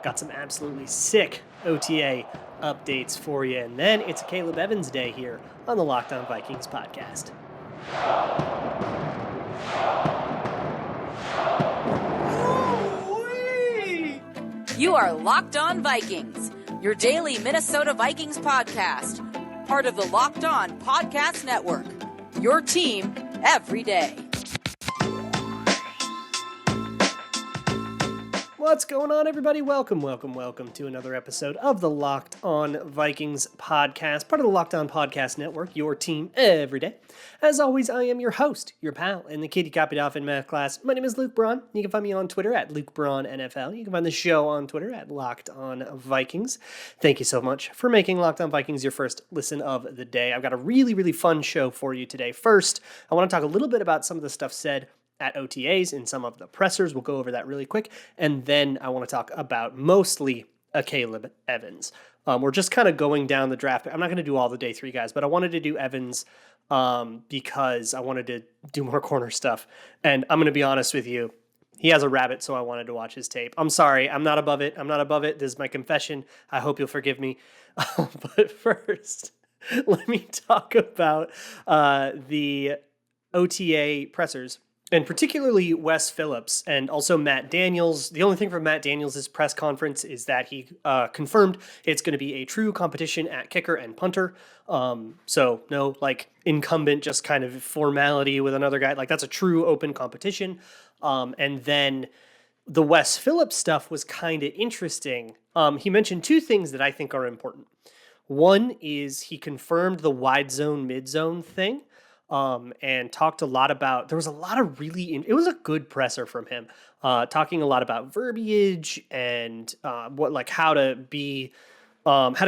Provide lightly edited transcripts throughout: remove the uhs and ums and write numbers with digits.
Got some absolutely sick OTA updates for you. And then it's Akayleb Evans day here on the Locked On Vikings podcast. You are Locked On Vikings, your daily Minnesota Vikings podcast, part of the Locked On Podcast Network, your team every day. What's going on, everybody? Welcome to another episode of the Locked On Vikings podcast, part of the Locked On Podcast Network, your team every day. As always, I am your host, your pal, and the kid you copied off in math class. My name is Luke Braun. You can find me on Twitter at Luke Braun NFL. You can find the show on Twitter at Locked On Vikings. Thank you so much for making Locked On Vikings your first listen of the day. I've got a really fun show for you today. First, I want to talk a little bit about some of the stuff said at OTAs and some of the pressers. We'll go over that really quick. And then I want to talk about mostly Akayleb Evans. We're just kind of going down the draft. I'm not going to do all the day three guys, but I wanted to do Evans because I wanted to do more corner stuff. And I'm going to be honest with you. He has a rabbit, so I wanted to watch his tape. I'm sorry. I'm not above it. This is my confession. I hope you'll forgive me. But first, let me talk about the OTA pressers, and particularly Wes Phillips and also Matt Daniels. The only thing from Matt Daniels' press conference is that he confirmed it's going to be a true competition at kicker and punter. So no, incumbent, just kind of formality with another guy. That's a true open competition. And then the Wes Phillips stuff was kind of interesting. He mentioned two things that I think are important. One is he confirmed the wide zone, mid zone thing. And talked a lot about, there was a lot of it was a good presser from him, talking a lot about verbiage and how to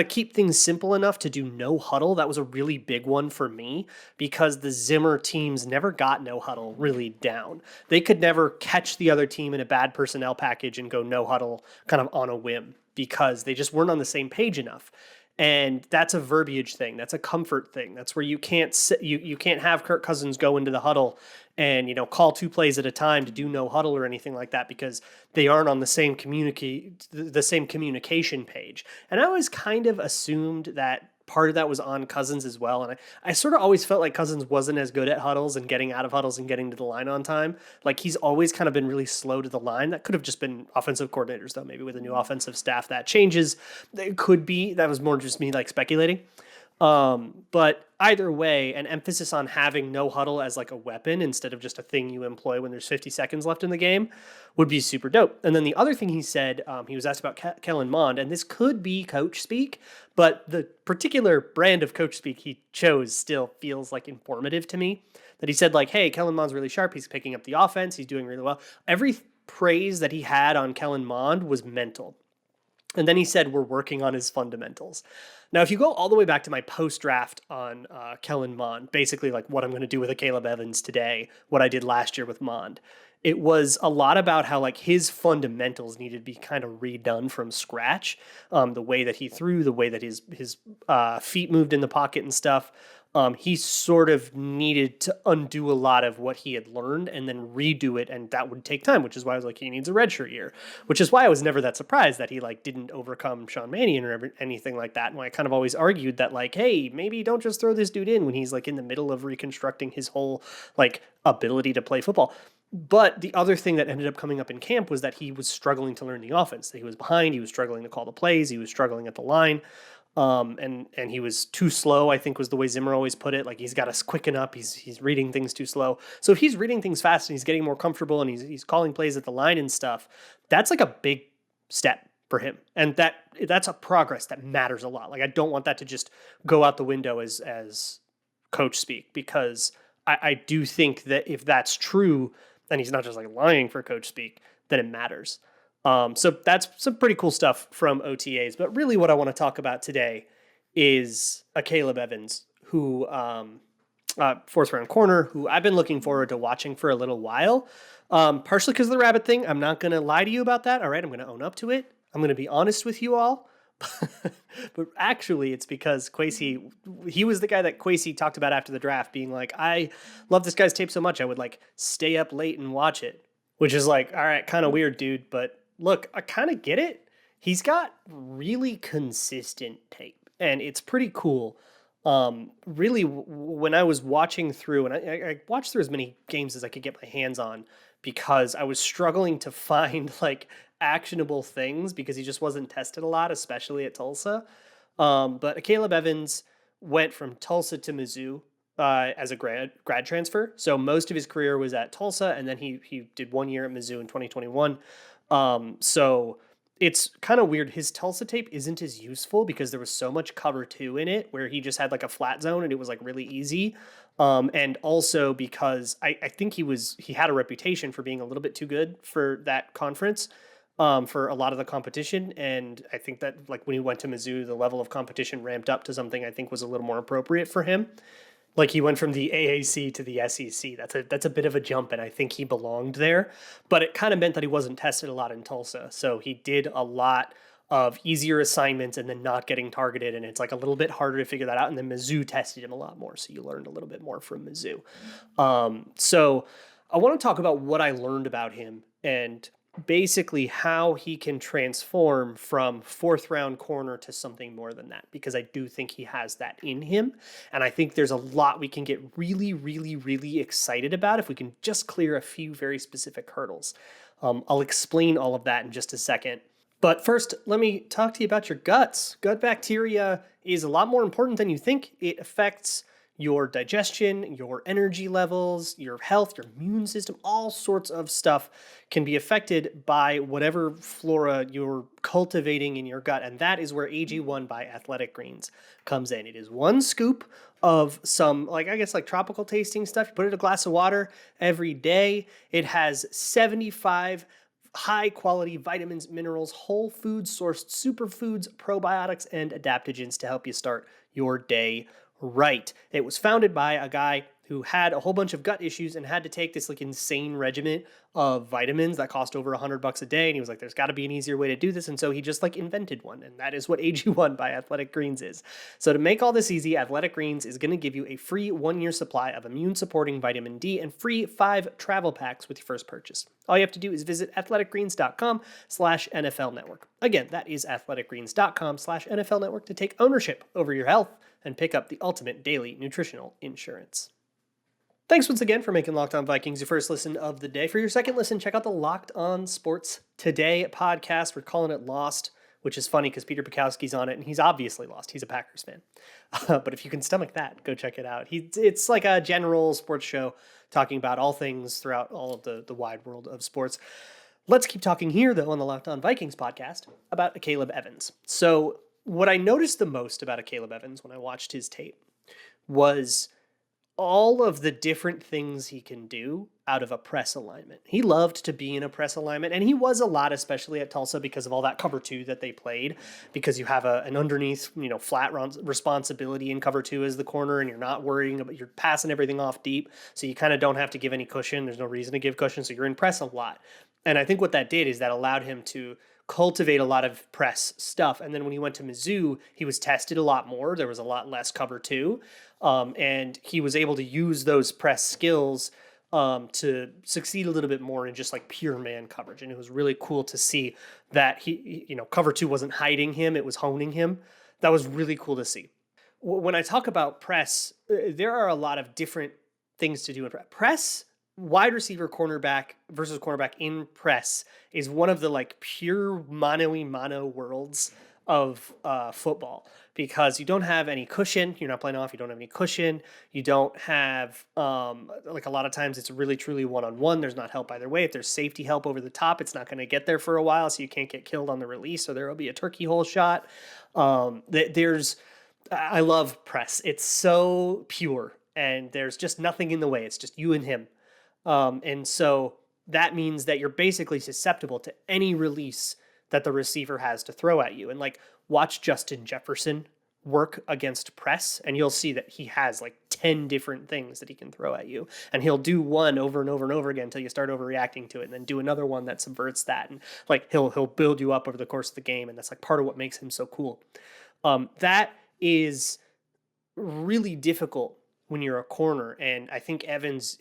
keep things simple enough to do no huddle. That was a really big one for me because the Zimmer teams never got no huddle really down. They could never catch the other team in a bad personnel package and go no huddle kind of on a whim because they just weren't on the same page enough. And that's a verbiage thing. That's a comfort thing. That's where you can't you can't have Kirk Cousins go into the huddle and call two plays at a time to do no huddle or anything like that because they aren't on the same communication page. And I always kind of assumed that part of that was on Cousins as well. And I sort of always felt like Cousins wasn't as good at huddles and getting out of huddles and getting to the line on time. He's always kind of been really slow to the line. That could have just been offensive coordinators, though. Maybe with a new offensive staff that changes. It could be. That was more just me speculating. But either way, an emphasis on having no huddle as a weapon instead of just a thing you employ when there's 50 seconds left in the game would be super dope. And then the other thing he said, he was asked about Kellen Mond, and this could be coach speak, but the particular brand of coach speak he chose still feels informative to me. That he said hey, Kellen Mond's really sharp. He's picking up the offense. He's doing really well. Every praise that he had on Kellen Mond was mental. And then he said, we're working on his fundamentals. Now, if you go all the way back to my post-draft on Kellen Mond, basically what I'm going to do with Akayleb Evans today, what I did last year with Mond, it was a lot about how his fundamentals needed to be kind of redone from scratch. The way that he threw, the way that his feet moved in the pocket and stuff. He sort of needed to undo a lot of what he had learned and then redo it, and that would take time, which is why I was he needs a redshirt year, which is why I was never that surprised that he didn't overcome Sean Mannion or anything like that. And I kind of always argued that hey, maybe don't just throw this dude in when he's in the middle of reconstructing his whole ability to play football. But the other thing that ended up coming up in camp was that he was struggling to learn the offense. That he was behind. He was struggling to call the plays. He was struggling at the line. And he was too slow, I think was the way Zimmer always put it. He's got to quicken up. He's reading things too slow. So if he's reading things fast and he's getting more comfortable and he's calling plays at the line and stuff, that's a big step for him. And that's a progress that matters a lot. I don't want that to just go out the window as coach speak, because I do think that if that's true, and he's not just lying for coach speak, then it matters. So that's some pretty cool stuff from OTAs. But really what I want to talk about today is Akayleb Evans, who, fourth round corner, who I've been looking forward to watching for a little while. Partially because of the rabbit thing. I'm not going to lie to you about that. All right. I'm going to own up to it. I'm going to be honest with you all. But actually, it's because Kwesi, he was the guy that Kwesi talked about after the draft, being I love this guy's tape so much, I would stay up late and watch it, which is all right, kind of weird, dude. But look, I kind of get it. He's got really consistent tape, and it's pretty cool. Really, when I was watching through, and I watched through as many games as I could get my hands on, because I was struggling to find like actionable things because he just wasn't tested a lot, especially at Tulsa. But Akayleb Evans went from Tulsa to Mizzou as a grad transfer. So most of his career was at Tulsa, and then he did 1 year at Mizzou in 2021. So it's kind of weird. His Tulsa tape isn't as useful because there was so much cover two in it, where he just had like a flat zone and it was like really easy. And also because I think he had a reputation for being a little bit too good for that conference, for a lot of the competition. And I think that like when he went to Mizzou, the level of competition ramped up to something I think was a little more appropriate for him. Like he went from the AAC to the SEC. That's a bit of a jump, and I think he belonged there. But it kind of meant that he wasn't tested a lot in Tulsa. So he did a lot of easier assignments and then not getting targeted, and it's like a little bit harder to figure that out. And then Mizzou tested him a lot more, so you learned a little bit more from Mizzou. So I want to talk about what I learned about him and basically how he can transform from fourth round corner to something more than that, because I do think he has that in him. And I think there's a lot we can get really, really, really excited about if we can just clear a few very specific hurdles. I'll explain all of that in just a second. But first, let me talk to you about your guts. Gut bacteria is a lot more important than you think. It affects your digestion, your energy levels, your health, your immune system, all sorts of stuff can be affected by whatever flora you're cultivating in your gut. And that is where AG1 by Athletic Greens comes in. It is one scoop of some, like, I guess, like tropical tasting stuff. You put it in a glass of water every day. It has 75 high quality vitamins, minerals, whole food sourced superfoods, probiotics, and adaptogens to help you start your day right. It was founded by a guy who had a whole bunch of gut issues and had to take this like insane regimen of vitamins that cost over $100 a day. And he was like, there's got to be an easier way to do this. And so he just like invented one. And that is what AG1 by Athletic Greens is. So to make all this easy, Athletic Greens is going to give you a free 1 year supply of immune supporting vitamin D and free 5 travel packs with your first purchase. All you have to do is visit athleticgreens.com/NFL network. Again, that is athleticgreens.com/NFL network to take ownership over your health and pick up the ultimate daily nutritional insurance. Thanks once again for making Locked On Vikings your first listen of the day. For your second listen, check out the Locked On Sports Today podcast. We're calling it Lost, which is funny because Peter Bukowski's on it, and he's obviously lost. He's a Packers fan. But if you can stomach that, go check it out. It's like a general sports show talking about all things throughout all of the wide world of sports. Let's keep talking here, though, on the Locked On Vikings podcast about Akayleb Evans. So what I noticed the most about Akayleb Evans when I watched his tape was all of the different things he can do out of a press alignment. He loved to be in a press alignment, and he was a lot, especially at Tulsa, because of all that cover two that they played, because you have an underneath, flat responsibility in cover two as the corner, and you're not worrying about, you're passing everything off deep, so you kind of don't have to give any cushion. There's no reason to give cushion, so you're in press a lot. And I think what that did is that allowed him to cultivate a lot of press stuff. And then when he went to Mizzou, he was tested a lot more. There was a lot less cover two. And he was able to use those press skills to succeed a little bit more in just like pure man coverage. And it was really cool to see that cover two wasn't hiding him, it was honing him. That was really cool to see. When I talk about press, there are a lot of different things to do in press. Wide receiver cornerback versus cornerback in press is one of the like pure mono worlds of football, because you don't have any cushion. You're not playing off. You don't have any cushion. You don't have like a lot of times it's really truly one-on-one. There's not help either way. If there's safety help over the top, it's not going to get there for a while, so you can't get killed on the release, or there will be a turkey hole shot. I love press. It's so pure, and there's just nothing in the way. It's just you and him. And so that means that you're basically susceptible to any release that the receiver has to throw at you. And like, watch Justin Jefferson work against press, and you'll see that he has like 10 different things that he can throw at you. And he'll do one over and over and over again until you start overreacting to it, and then do another one that subverts that. And like, he'll build you up over the course of the game. And that's like part of what makes him so cool. That is really difficult when you're a corner. And I think Evans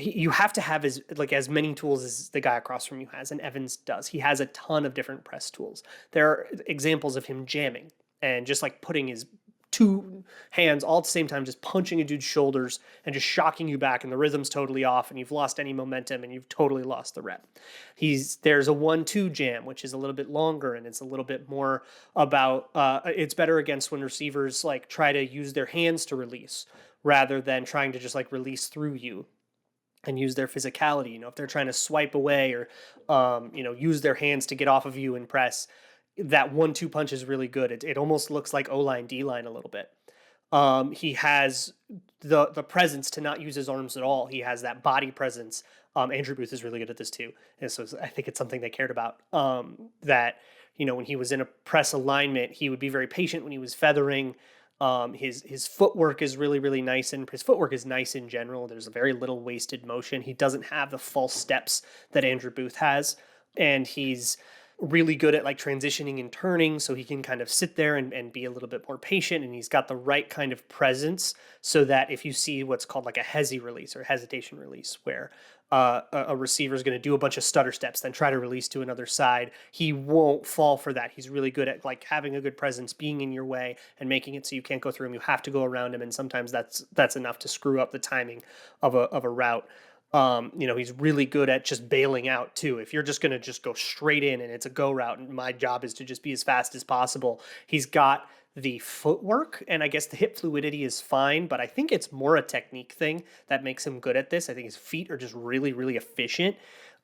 you have to have as many tools as the guy across from you has, and Evans does. He has a ton of different press tools. There are examples of him jamming and just like putting his two hands all at the same time, just punching a dude's shoulders and just shocking you back, and the rhythm's totally off, and you've lost any momentum, and you've totally lost the rep. There's a 1-2 jam, which is a little bit longer, and it's a little bit more about it's better against when receivers like try to use their hands to release rather than trying to just like release through you and use their physicality. If they're trying to swipe away or use their hands to get off of you and press, that 1-2 punch is really good. It almost looks like O-line, D-line a little bit. He has the presence to not use his arms at all. He has that body presence. Andrew Booth is really good at this too. And so I think it's something they cared about. That, when he was in a press alignment, he would be very patient when he was feathering. His footwork is really, really nice, and his footwork is nice in general. There's a very little wasted motion. He doesn't have the false steps that Andrew Booth has, and he's really good at like transitioning and turning, so he can kind of sit there and be a little bit more patient, and he's got the right kind of presence so that if you see what's called like a hesi release or hesitation release, where a receiver is going to do a bunch of stutter steps, then try to release to another side, he won't fall for that. He's really good at like having a good presence, being in your way, and making it so you can't go through him. You have to go around him, and sometimes that's enough to screw up the timing of a route. He's really good at just bailing out too. If you're just going to just go straight in and it's a go route, and my job is to just be as fast as possible, he's got the footwork, and I guess the hip fluidity is fine, but I think it's more a technique thing that makes him good at this. I think his feet are just really, really efficient.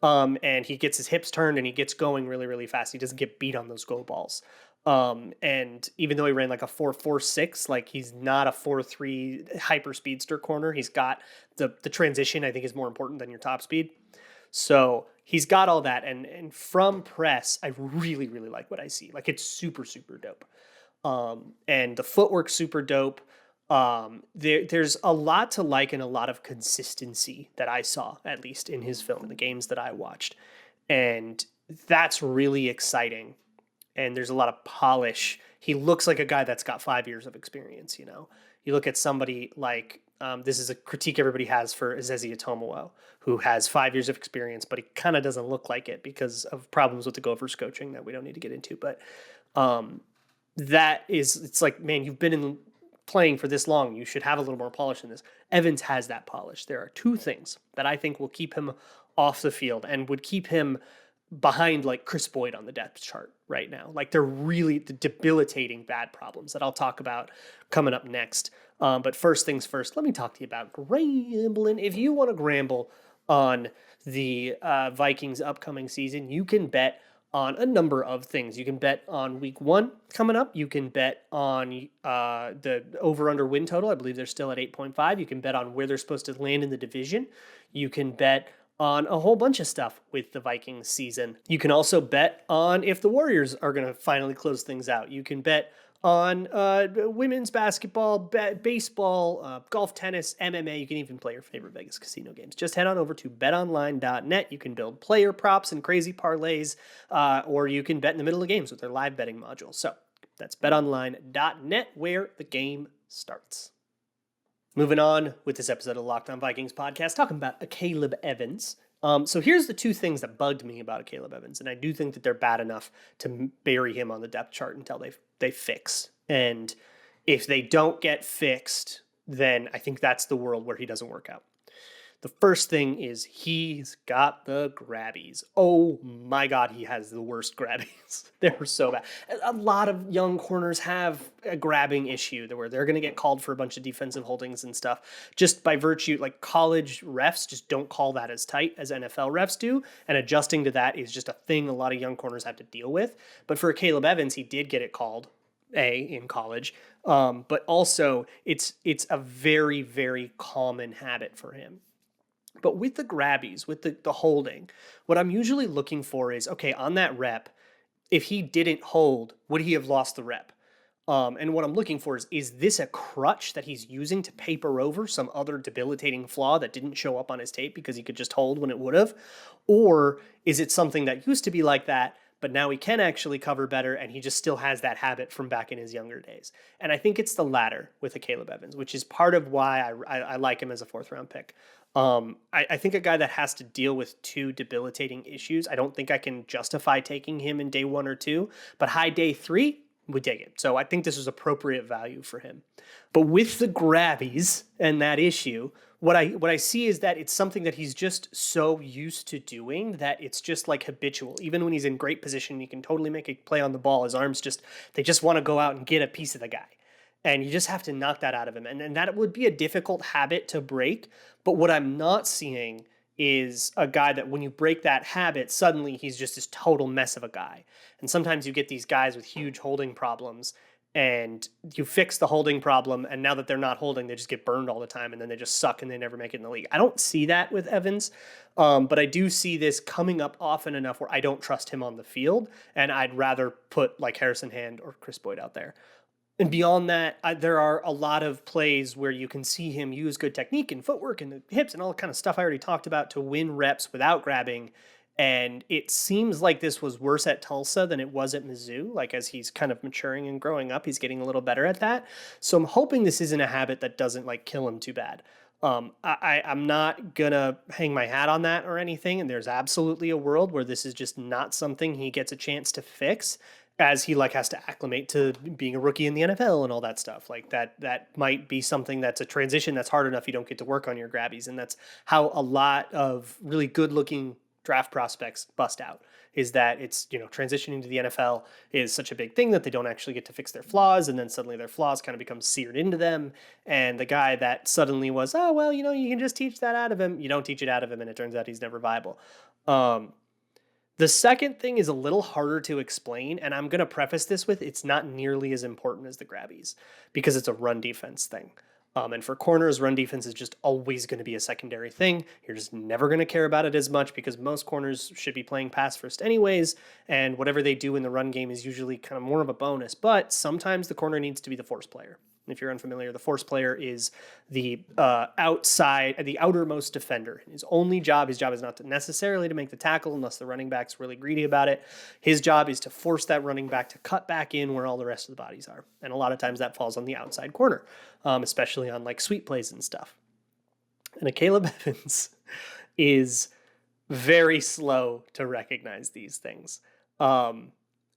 And he gets his hips turned and he gets going really, really fast. He doesn't get beat on those go balls. And even though he ran like a 4.46, like he's not a 4.3 hyper speedster corner. He's got the transition, I think, is more important than your top speed. So he's got all that. And from press, I really, really like what I see. Like, it's super, super dope. And the footwork's super dope. There's a lot to like and a lot of consistency that I saw, at least in his film, the games that I watched. And that's really exciting. And there's a lot of polish. He looks like a guy that's got 5 years of experience. You look at somebody like, this is a critique everybody has for Ezezi Otomowo, who has 5 years of experience, but he kind of doesn't look like it because of problems with the Gophers coaching that we don't need to get into. But it's like, man, you've been playing for this long. You should have a little more polish than this. Evans has that polish. There are two things that I think will keep him off the field and would keep him behind like Chris Boyd on the depth chart right now. Like, they're really debilitating bad problems that I'll talk about coming up next. But first things first, let me talk to you about gambling. If you want to gamble on the Vikings upcoming season, you can bet on a number of things. You can bet on week 1 coming up. You can bet on the over-under win total. I believe they're still at 8.5. You can bet on where they're supposed to land in the division. You can bet on a whole bunch of stuff with the Vikings season. You can also bet on if the Warriors are going to finally close things out. You can bet on women's basketball, baseball, golf, tennis, MMA. You can even play your favorite Vegas casino games. Just head on over to betonline.net. You can build player props and crazy parlays, or you can bet in the middle of games with their live betting module. So that's betonline.net, where the game starts. Moving on with this episode of the Locked On Vikings podcast, talking about Akayleb Evans. So here's the two things that bugged me about Akayleb Evans, and I do think that they're bad enough to bury him on the depth chart until they fix. And if they don't get fixed, then I think that's the world where he doesn't work out. The first thing is he's got the grabbies. Oh my God, he has the worst grabbies. They're so bad. A lot of young corners have a grabbing issue where they're going to get called for a bunch of defensive holdings and stuff just by virtue, like college refs just don't call that as tight as NFL refs do. And adjusting to that is just a thing a lot of young corners have to deal with. But for Akayleb Evans, he did get it called in college. But also it's a very, very common habit for him. But with the grabbies, with the holding, what I'm usually looking for is, okay, on that rep, if he didn't hold, would he have lost the rep? And what I'm looking for is this a crutch that he's using to paper over some other debilitating flaw that didn't show up on his tape because he could just hold when it would have? Or is it something that used to be like that, but now he can actually cover better, and he just still has that habit from back in his younger days. And I think it's the latter with Akayleb Evans, which is part of why I like him as a 4th-round pick. I think a guy that has to deal with 2 debilitating issues, I don't think I can justify taking him in day 1 or 2, but high day 3, we take it. So I think this is appropriate value for him. But with the grabbies and that issue, what I see is that it's something that he's just so used to doing that it's just like habitual. Even when he's in great position, he can totally make a play on the ball. His arms they just want to go out and get a piece of the guy. And you just have to knock that out of him. And that would be a difficult habit to break. But what I'm not seeing is a guy that when you break that habit, suddenly he's just this total mess of a guy. And sometimes you get these guys with huge holding problems, and you fix the holding problem, and now that they're not holding, they just get burned all the time, and then they just suck and they never make it in the league. I don't see that with Evans, but I do see this coming up often enough where I don't trust him on the field, and I'd rather put like Harrison Hand or Chris Boyd out there. And beyond that, there are a lot of plays where you can see him use good technique and footwork and the hips and all the kind of stuff I already talked about to win reps without grabbing. And it seems like this was worse at Tulsa than it was at Mizzou. Like as he's kind of maturing and growing up, he's getting a little better at that. So I'm hoping this isn't a habit that doesn't like kill him too bad. I'm not gonna hang my hat on that or anything. And there's absolutely a world where this is just not something he gets a chance to fix, as he like has to acclimate to being a rookie in the NFL and all that stuff. Like that might be something that's a transition that's hard enough you don't get to work on your grabbies. And that's how a lot of really good looking draft prospects bust out, is that it's, transitioning to the NFL is such a big thing that they don't actually get to fix their flaws. And then suddenly their flaws kind of become seared into them. And the guy that suddenly was, oh, well, you can just teach that out of him. You don't teach it out of him. And it turns out he's never viable. The second thing is a little harder to explain, and I'm going to preface this with it's not nearly as important as the grabbies because it's a run defense thing. And for corners, run defense is just always going to be a secondary thing. You're just never going to care about it as much because most corners should be playing pass first anyways, and whatever they do in the run game is usually kind of more of a bonus. But sometimes the corner needs to be the force player. If you're unfamiliar, the force player is the outermost defender. His job is not necessarily to make the tackle unless the running back's really greedy about it. His job is to force that running back to cut back in where all the rest of the bodies are. And a lot of times that falls on the outside corner, especially on like sweep plays and stuff. And Akayleb Evans is very slow to recognize these things.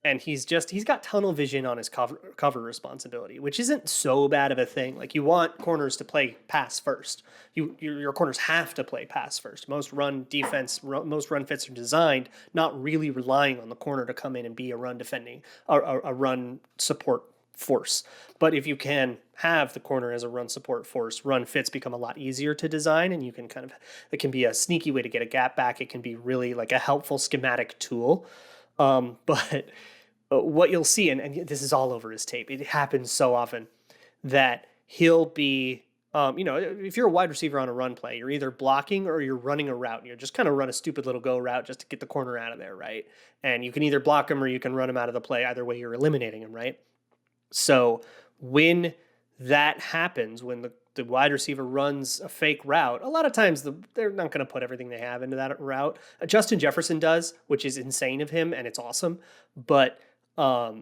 And he's got tunnel vision on his cover responsibility, which isn't so bad of a thing. Like you want corners to play pass first. Your corners have to play pass first. Most run fits are designed not really relying on the corner to come in and be a run defending, a run support force. But if you can have the corner as a run support force, run fits become a lot easier to design, and you can it can be a sneaky way to get a gap back. It can be really like a helpful schematic tool. But what you'll see, and this is all over his tape, it happens so often that he'll be, if you're a wide receiver on a run play, you're either blocking or you're running a route. And you're just kind of run a stupid little go route just to get the corner out of there, right? And you can either block him or you can run him out of the play. Either way, you're eliminating him, right? So when that happens, when the wide receiver runs a fake route, a lot of times they're not going to put everything they have into that route. Justin Jefferson does, which is insane of him, and it's awesome. But, a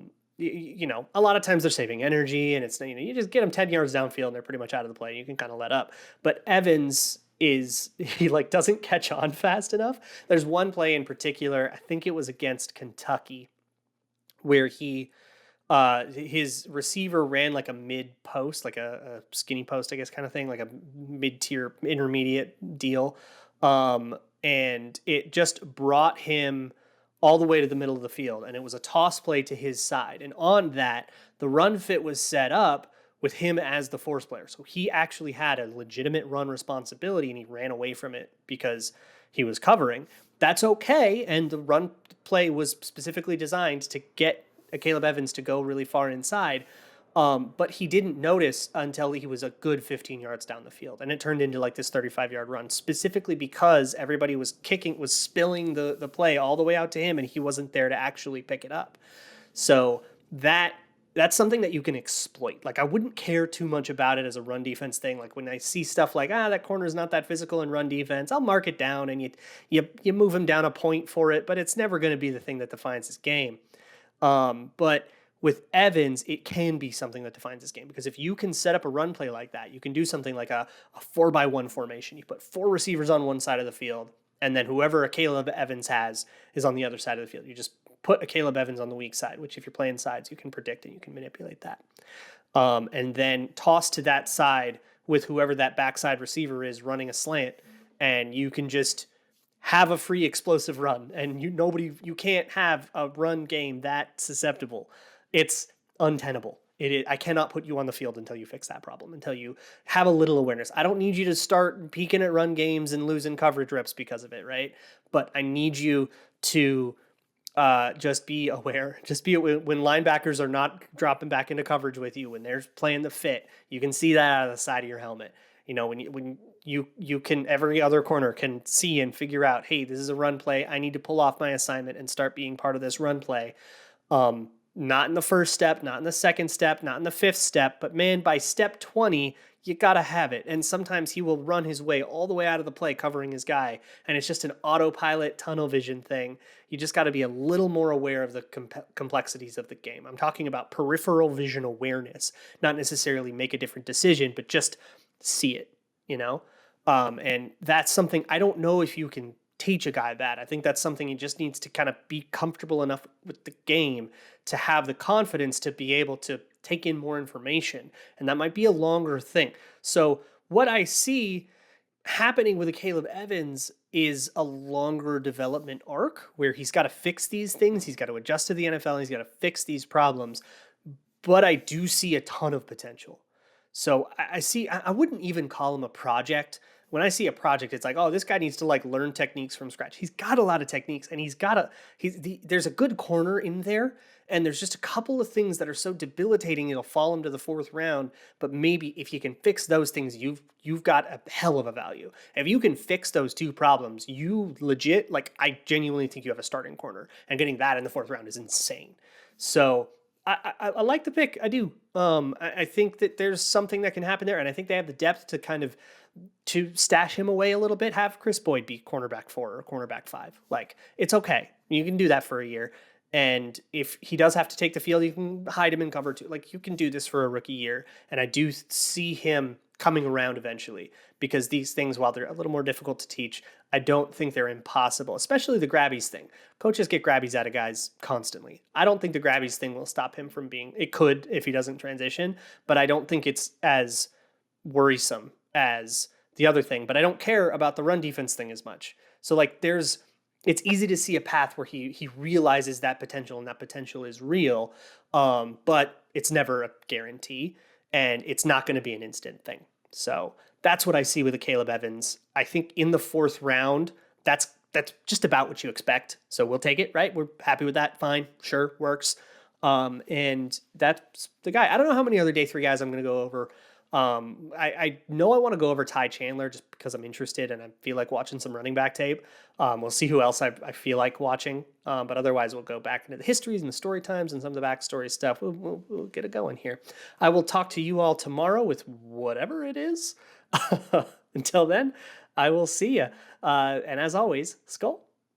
lot of times they're saving energy, and it's, you just get them 10 yards downfield, and they're pretty much out of the play. You can kind of let up. But Evans he doesn't catch on fast enough. There's one play in particular, I think it was against Kentucky, where his receiver ran like a mid post, like a skinny post, I guess, kind of thing, like a mid-tier intermediate deal. And it just brought him all the way to the middle of the field. And it was a toss play to his side. And on that, the run fit was set up with him as the force player. So he actually had a legitimate run responsibility, and he ran away from it because he was covering. That's okay. And the run play was specifically designed to get Akayleb Evans to go really far inside. But he didn't notice until he was a good 15 yards down the field. And it turned into like this 35-yard run, specifically because everybody was spilling the play all the way out to him, and he wasn't there to actually pick it up. So that that's something that you can exploit. Like, I wouldn't care too much about it as a run defense thing. Like, when I see stuff like, that corner is not that physical in run defense, I'll mark it down and you move him down a point for it, but it's never going to be the thing that defines his game. But with Evans, it can be something that defines his game, because if you can set up a run play like that, you can do something like a 4-by-1 formation. You put 4 receivers on one side of the field, and then whoever Akayleb Evans has is on the other side of the field. You just put Akayleb Evans on the weak side, which if you're playing sides, you can predict and you can manipulate that. And then toss to that side with whoever that backside receiver is running a slant, and you can just have a free explosive run. And you can't have a run game that susceptible. It's untenable. I cannot put you on the field until you fix that problem, until you have a little awareness. I don't need you to start peeking at run games and losing coverage reps because of it, right? But I need you to just be aware. Just be when linebackers are not dropping back into coverage with you, when they're playing the fit, you can see that out of the side of your helmet. When you can, every other corner can see and figure out, hey, this is a run play. I need to pull off my assignment and start being part of this run play. Not in the first step, not in the second step, not in the fifth step, but man, by step 20, you got to have it. And sometimes he will run his way all the way out of the play covering his guy, and it's just an autopilot tunnel vision thing. You just got to be a little more aware of the complexities of the game. I'm talking about peripheral vision awareness, not necessarily make a different decision, but just see it, and that's something I don't know if you can teach a guy that. I think that's something he just needs to kind of be comfortable enough with the game to have the confidence to be able to take in more information. And that might be a longer thing. So what I see happening with Akayleb Evans is a longer development arc where he's got to fix these things. He's got to adjust to the NFL. And he's got to fix these problems. But I do see a ton of potential. So I wouldn't even call him a project. When I see a project, it's like, this guy needs to learn techniques from scratch. He's got a lot of techniques, and there's a good corner in there, and there's just a couple of things that are so debilitating it'll fall him to the 4th round. But maybe if you can fix those things, you've got a hell of a value. If you can fix those 2 problems, you legit, I genuinely think you have a starting corner, and getting that in the 4th round is insane. So I like the pick. I do. I think that there's something that can happen there, and I think they have the depth to stash him away a little bit. Have Chris Boyd be cornerback 4 or cornerback 5. It's okay. You can do that for a year. And if he does have to take the field, you can hide him in cover 2. You can do this for a rookie year. And I do see him coming around eventually, because these things, while they're a little more difficult to teach, I don't think they're impossible, especially the grabbies thing. Coaches get grabbies out of guys constantly. I don't think the grabbies thing will stop him from it could if he doesn't transition, but I don't think it's as worrisome as the other thing. But I don't care about the run defense thing as much. So it's easy to see a path where he realizes that potential, and that potential is real, but it's never a guarantee. And it's not going to be an instant thing. So that's what I see with Akayleb Evans. I think in the 4th round, that's just about what you expect. So we'll take it, right? We're happy with that. Fine. Sure. Works. And that's the guy. I don't know how many other day 3 guys I'm going to go over. I know I want to go over Ty Chandler just because I'm interested and I feel like watching some running back tape. We'll see who else I feel like watching. But otherwise, we'll go back into the histories and the story times and some of the backstory stuff. We'll get it going here. I will talk to you all tomorrow with whatever it is. Until then, I will see you. And as always, Skull.